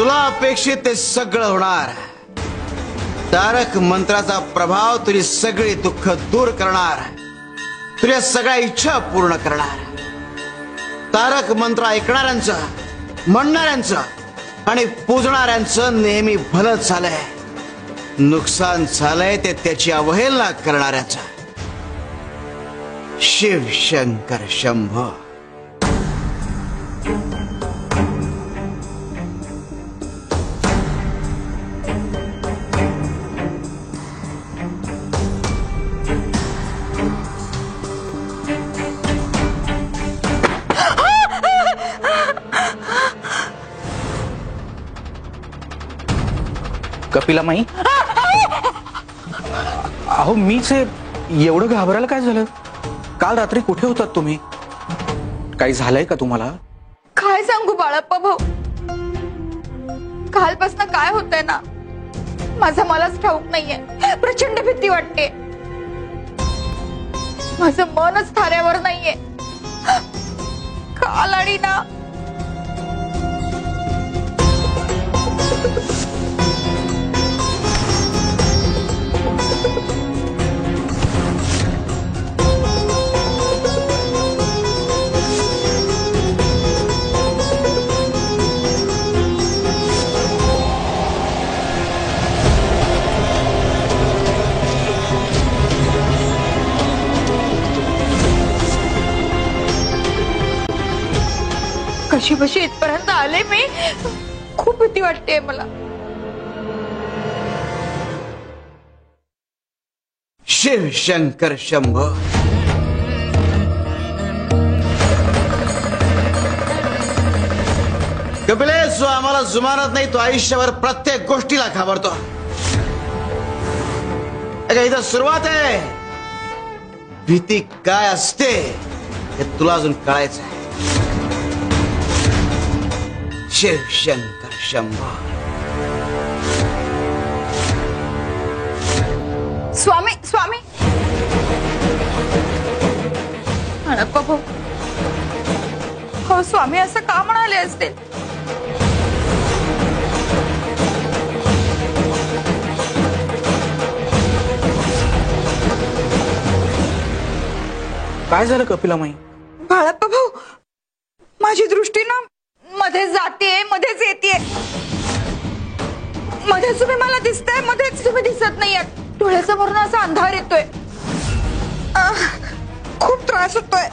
तुला अपेक्षित ते सगळं होणार. तारक मंत्राचा प्रभाव तुझी सगळी दुःख दूर करणार, तुझ्या सगळ्या इच्छा पूर्ण करणार. तारक मंत्र ऐकणाऱ्यांचं, म्हणणाऱ्यांचं आणि पूजणाऱ्यांचं नेहमी भलंच झालंय. नुकसान झालंय ते त्याची अवहेलना करणाऱ्याचं. शिव शंकर शंभो. कपिला माई, अहो मीच एवढं घाबरायला काय झालं? काल रात्री कुठे होतात तुम्ही? काही झालंय का तुम्हाला? काय सांगू बाळप्पा भाऊ, कालपासून काय होतंय ना माझं मलाच ठाऊक नाहीये. प्रचंड भीती वाटते. माझं मनच थाऱ्यावर नाहीये. काल आणि ना कशी बशी इथपर्यंत आले मी. खूप भीती वाटते मला. शिव शंकर शंभो. कपिलेश, जो आम्हाला जुमानत नाही तो आयुष्यावर प्रत्येक गोष्टीला घाबरतो. इथं सुरुवात आहे. भीती काय असते हे तुला अजून कळायचं आहे. शिव शंकर शंभो. स्वामी स्वामी. बाळप्पा भाऊ, हो स्वामी असं का म्हणाले असतील? काय झालं कपिला माई? बाळप्पा भाऊ, माझी दृष्टी ना मध्ये जाते मध्येच येते. मध्येच तुम्ही मला दिसताय, मध्येच तुम्ही दिसत नाहीये. डोळ्यासमोरून असा अंधार येतोय. खूप त्रास होतोय.